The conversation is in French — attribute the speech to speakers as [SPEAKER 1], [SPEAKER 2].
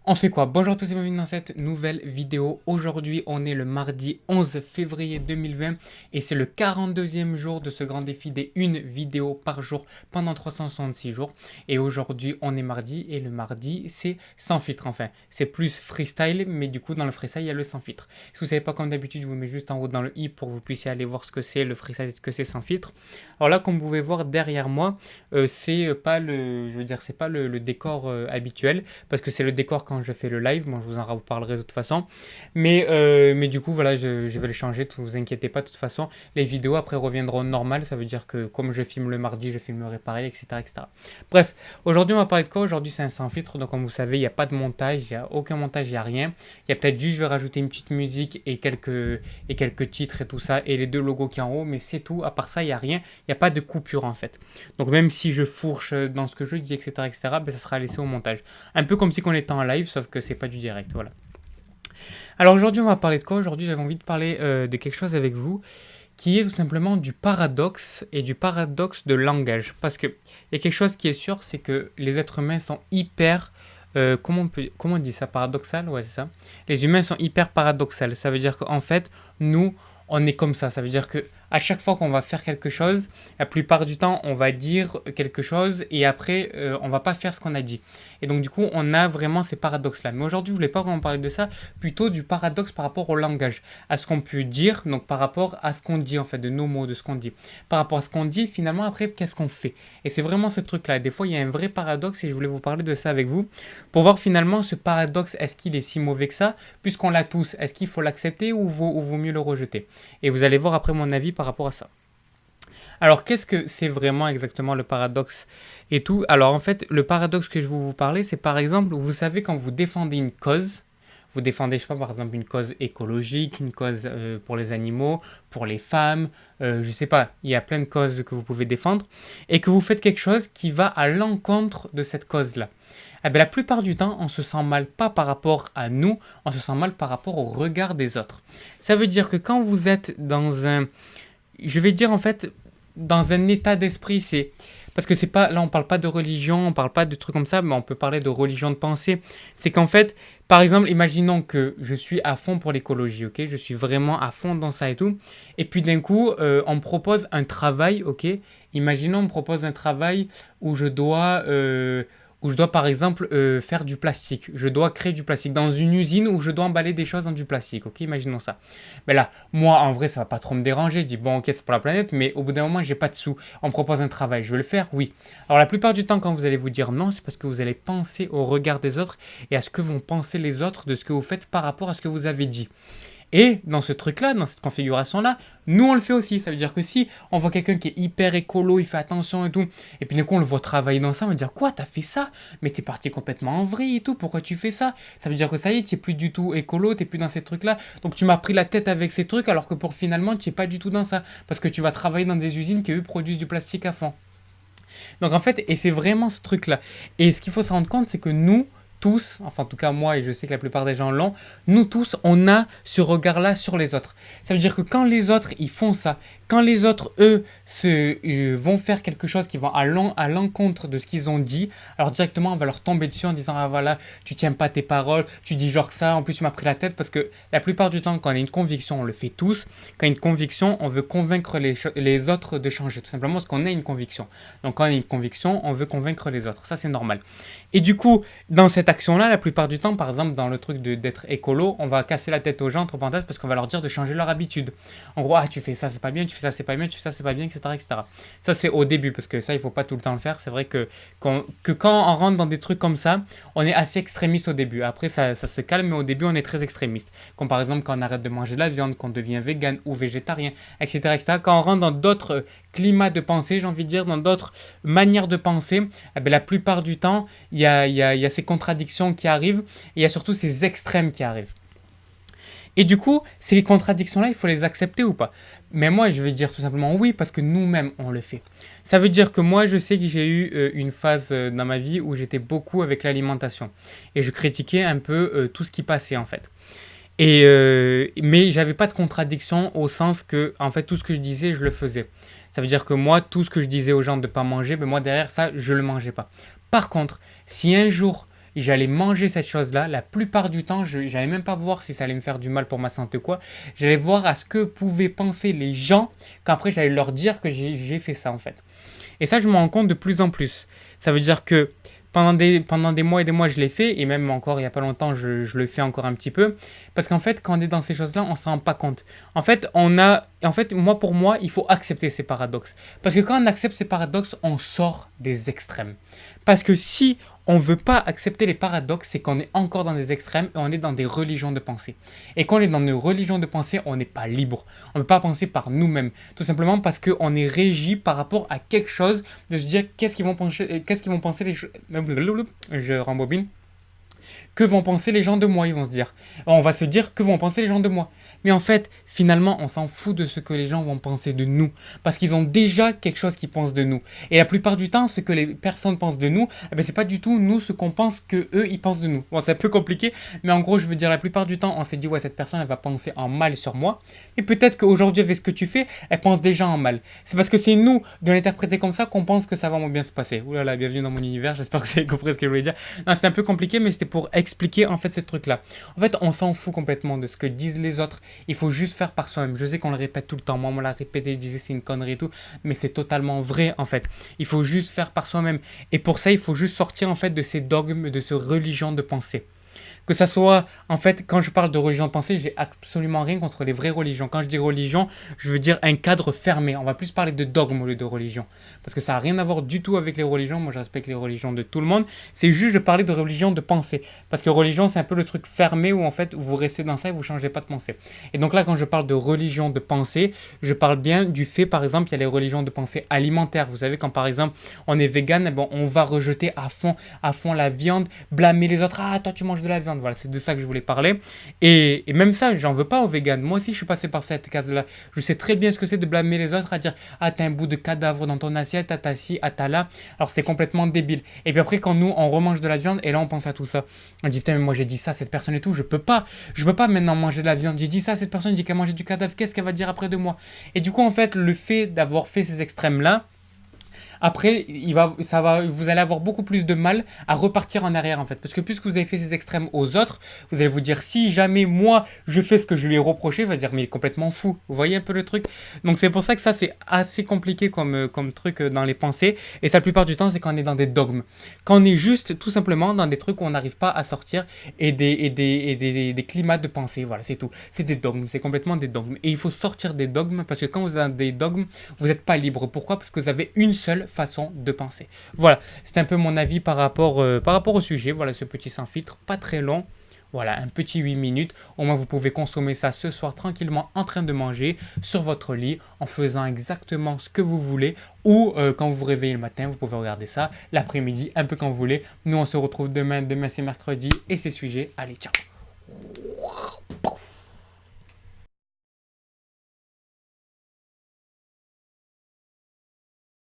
[SPEAKER 1] On fait quoi? Bonjour à tous et bienvenue dans cette nouvelle vidéo. Aujourd'hui, on est le mardi 11 février 2020 et c'est le 42e jour de ce grand défi des une vidéo par jour pendant 366 jours. Et aujourd'hui, on est mardi et le mardi, c'est sans filtre. Enfin, c'est plus freestyle, mais du coup, dans le freestyle, il y a le sans filtre. Si vous ne savez pas, comme d'habitude, je vous mets juste en haut dans le i pour que vous puissiez aller voir ce que c'est le freestyle, ce que c'est sans filtre. Alors là, comme vous pouvez voir derrière moi, c'est pas le, je veux dire, c'est pas le décor habituel parce que c'est le décor quand je fais le live. Bon, je vous en reparlerai de toute façon. Mais du coup, voilà, je vais le changer. Ne vous inquiétez pas. De toute façon, les vidéos après reviendront normales. Ça veut dire que comme je filme le mardi, je filmerai pareil, etc., etc. Bref, aujourd'hui, on va parler de quoi? Aujourd'hui, c'est un sans filtre. Donc, comme vous savez, il n'y a pas de montage. Il n'y a aucun montage. Il n'y a rien. Il y a peut-être juste, je vais rajouter une petite musique et quelques titres et tout ça. Et les deux logos qui sont en haut. Mais c'est tout. À part ça, il n'y a rien. Il n'y a pas de coupure en fait. Donc, même si je fourche dans ce que je dis, etc., etc., ben, ça sera laissé au montage. Un peu comme si on était en live, sauf que c'est pas du direct, voilà. Alors aujourd'hui, on va parler de quoi? Aujourd'hui, j'avais envie de parler de quelque chose avec vous qui est tout simplement du paradoxe et du paradoxe de langage. Parce que il y a quelque chose qui est sûr, c'est que les êtres humains sont hyper comment on dit ça? Paradoxal? Ouais, c'est ça. Les humains sont hyper paradoxales. Ça veut dire qu'en fait, nous, on est comme ça. Ça veut dire que à chaque fois qu'on va faire quelque chose, la plupart du temps, on va dire quelque chose et après, on va pas faire ce qu'on a dit. Et donc, du coup, on a vraiment ces paradoxes-là. Mais aujourd'hui, je voulais pas vraiment parler de ça, plutôt du paradoxe par rapport au langage, à ce qu'on peut dire, donc par rapport à ce qu'on dit, en fait, de nos mots, de ce qu'on dit. Par rapport à ce qu'on dit, finalement, après, qu'est-ce qu'on fait? Et c'est vraiment ce truc-là. Des fois, il y a un vrai paradoxe et je voulais vous parler de ça avec vous pour voir finalement ce paradoxe, est-ce qu'il est si mauvais que ça, puisqu'on l'a tous, est-ce qu'il faut l'accepter ou vaut mieux le rejeter? Et vous allez voir après mon avis par rapport à ça. Alors, qu'est-ce que c'est vraiment exactement le paradoxe et tout? Alors, en fait, le paradoxe que je vais vous parler, c'est par exemple, vous savez, quand vous défendez une cause, vous défendez, je sais pas, par exemple, une cause écologique, une cause pour les animaux, pour les femmes, je sais pas, il y a plein de causes que vous pouvez défendre, et que vous faites quelque chose qui va à l'encontre de cette cause-là. Eh bien, la plupart du temps, on se sent mal pas par rapport à nous, on se sent mal par rapport au regard des autres. Ça veut dire que quand vous êtes dans un, je vais dire en fait, dans un état d'esprit, c'est parce que c'est pas là on parle pas de religion, on parle pas de trucs comme ça, mais on peut parler de religion de pensée. C'est qu'en fait, par exemple, imaginons que je suis à fond pour l'écologie, ok, je suis vraiment à fond dans ça et tout, et puis d'un coup, on me propose un travail, ok. Imaginons on me propose un travail où je dois par exemple faire du plastique. Je dois créer du plastique dans une usine où je dois emballer des choses dans du plastique. Ok, imaginons ça. Mais là, moi, en vrai, ça va pas trop me déranger. Je dis, bon, ok, c'est pour la planète, mais au bout d'un moment, j'ai pas de sous. On me propose un travail, je veux le faire, oui. Alors, la plupart du temps, quand vous allez vous dire non, c'est parce que vous allez penser au regard des autres et à ce que vont penser les autres de ce que vous faites par rapport à ce que vous avez dit. Et dans ce truc-là, dans cette configuration-là, nous on le fait aussi. Ça veut dire que si on voit quelqu'un qui est hyper écolo, il fait attention et tout, et puis d'un coup on le voit travailler dans ça, on va dire quoi, t'as fait ça? Mais t'es parti complètement en vrille et tout, pourquoi tu fais ça? Ça veut dire que ça y est, tu es plus du tout écolo, t'es plus dans ces trucs-là. Donc tu m'as pris la tête avec ces trucs alors que pour finalement tu es pas du tout dans ça. Parce que tu vas travailler dans des usines qui eux produisent du plastique à fond. Donc en fait, et c'est vraiment ce truc-là. Et ce qu'il faut se rendre compte, c'est que nous, tous, enfin en tout cas moi et je sais que la plupart des gens l'ont, nous tous, on a ce regard-là sur les autres. Ça veut dire que quand les autres, ils font ça, quand les autres, eux, vont faire quelque chose qui va à l'encontre de ce qu'ils ont dit, alors directement on va leur tomber dessus en disant ah voilà, tu tiens pas tes paroles, tu dis genre ça, en plus tu m'as pris la tête parce que la plupart du temps quand on a une conviction, on le fait tous, quand on a une conviction, on veut convaincre les autres de changer, tout simplement parce qu'on a une conviction. Donc quand on a une conviction, on veut convaincre les autres, ça c'est normal. Et du coup, dans cette action-là, la plupart du temps, par exemple, dans le truc d'être écolo, on va casser la tête aux gens, entre parenthèses, parce qu'on va leur dire de changer leur habitude. En gros, ah, tu fais ça, c'est pas bien, tu fais ça, c'est pas bien, tu fais ça, c'est pas bien, etc., etc. Ça, c'est au début, parce que ça, il faut pas tout le temps le faire. C'est vrai que quand on rentre dans des trucs comme ça, on est assez extrémiste au début. Après, ça se calme, mais au début, on est très extrémiste. Comme par exemple, quand on arrête de manger de la viande, qu'on devient vegan ou végétarien, etc., etc. Quand on rentre dans d'autres climats de pensée, j'ai envie de dire, dans d'autres manières de penser, eh bien, la plupart du temps, il y a ces contradictions qui arrivent et il y a surtout ces extrêmes qui arrivent. Et du coup, ces contradictions-là, il faut les accepter ou pas? Mais moi, je vais dire tout simplement oui, parce que nous-mêmes, on le fait. Ça veut dire que moi, je sais que j'ai eu une phase dans ma vie où j'étais beaucoup avec l'alimentation. Et je critiquais un peu tout ce qui passait, en fait. Mais j'avais pas de contradiction au sens que, en fait, tout ce que je disais, je le faisais. Ça veut dire que moi, tout ce que je disais aux gens de ne pas manger, ben moi, derrière ça, je le mangeais pas. Par contre, si un jour, j'allais manger cette chose-là. La plupart du temps, je n'allais même pas voir si ça allait me faire du mal pour ma santé ou quoi. J'allais voir à ce que pouvaient penser les gens, qu'après j'allais leur dire que j'ai fait ça en fait. Et ça, je me rends compte de plus en plus. Ça veut dire que pendant des mois et des mois, je l'ai fait, et même encore il n'y a pas longtemps, je le fais encore un petit peu. Parce qu'en fait, quand on est dans ces choses-là, on ne s'en rend pas compte. En fait, moi, pour moi, il faut accepter ces paradoxes. Parce que quand on accepte ces paradoxes, on sort des extrêmes. Parce que si on ne veut pas accepter les paradoxes, c'est qu'on est encore dans des extrêmes et on est dans des religions de pensée. Et quand on est dans une religion de pensée, on n'est pas libre. On ne peut pas penser par nous-mêmes. Tout simplement parce qu'on est régi par rapport à quelque chose, de se dire qu'est-ce qu'ils vont penser les gens. Je rembobine. Que vont penser les gens de moi, ils vont se dire. On va se dire que vont penser les gens de moi. Mais en fait, finalement, on s'en fout de ce que les gens vont penser de nous. Parce qu'ils ont déjà quelque chose qu'ils pensent de nous. Et la plupart du temps, ce que les personnes pensent de nous, eh ben, c'est pas du tout nous ce qu'on pense que eux ils pensent de nous. Bon, c'est un peu compliqué, mais en gros, je veux dire, la plupart du temps, on s'est dit, ouais, cette personne, elle va penser en mal sur moi. Et peut-être qu'aujourd'hui, avec ce que tu fais, elle pense déjà en mal. C'est parce que c'est nous, de l'interpréter comme ça, qu'on pense que ça va moins bien se passer. Ouh là là, bienvenue dans mon univers, j'espère que vous avez compris ce que je voulais dire. Non, c'était un peu compliqué, mais c'était pour expliquer en fait ce truc-là. En fait, on s'en fout complètement de ce que disent les autres. Il faut juste faire par soi-même. Je sais qu'on le répète tout le temps. Moi, on me l'a répété, je disais c'est une connerie et tout, mais c'est totalement vrai en fait. Il faut juste faire par soi-même. Et pour ça, il faut juste sortir en fait de ces dogmes, de ces religions de pensée. Que ça soit, en fait, quand je parle de religion de pensée, j'ai absolument rien contre les vraies religions. Quand je dis religion, je veux dire un cadre fermé. On va plus parler de dogme au lieu de religion. Parce que ça n'a rien à voir du tout avec les religions. Moi, je respecte les religions de tout le monde. C'est juste, je parlais de religion de pensée. Parce que religion, c'est un peu le truc fermé où, en fait, vous restez dans ça et vous ne changez pas de pensée. Et donc là, quand je parle de religion de pensée, je parle bien du fait, par exemple, il y a les religions de pensée alimentaires. Vous savez, quand par exemple, on est vegan, eh bon, on va rejeter à fond la viande, blâmer les autres. Ah, toi, tu manges de la viande. Voilà, c'est de ça que je voulais parler. Et même ça, j'en veux pas aux véganes. Moi aussi, je suis passé par cette case-là. Je sais très bien ce que c'est de blâmer les autres, à dire ah, t'as un bout de cadavre dans ton assiette, ah, t'as ci, ah, t'as là. Alors, c'est complètement débile. Et puis après, quand nous, on remange de la viande, et là, on pense à tout ça. On dit putain, mais moi, j'ai dit ça à cette personne et tout, je peux pas maintenant manger de la viande. J'ai dit ça à cette personne, dit qu'elle mangeait du cadavre, qu'est-ce qu'elle va dire après de moi? Et du coup, en fait, le fait d'avoir fait ces extrêmes-là, après, vous allez avoir beaucoup plus de mal à repartir en arrière en fait. Parce que puisque vous avez fait ces extrêmes aux autres, vous allez vous dire si jamais moi je fais ce que je lui ai reproché, il va se dire mais il est complètement fou. Vous voyez un peu le truc? Donc c'est pour ça que ça c'est assez compliqué comme truc dans les pensées. Et ça la plupart du temps c'est quand on est dans des dogmes. Quand on est juste tout simplement dans des trucs où on n'arrive pas à sortir et des climats de pensée. Voilà, c'est tout. C'est des dogmes, c'est complètement des dogmes. Et il faut sortir des dogmes parce que quand vous êtes dans des dogmes, vous n'êtes pas libre. Pourquoi? Parce que vous avez une seule façon de penser. Voilà, c'est un peu mon avis par rapport au sujet. Voilà, ce petit sans filtre, pas très long. Voilà, un petit 8 minutes. Au moins, vous pouvez consommer ça ce soir tranquillement en train de manger sur votre lit en faisant exactement ce que vous voulez ou quand vous vous réveillez le matin, vous pouvez regarder ça l'après-midi, un peu quand vous voulez. Nous, on se retrouve demain. Demain, c'est mercredi et c'est sujet. Allez, ciao!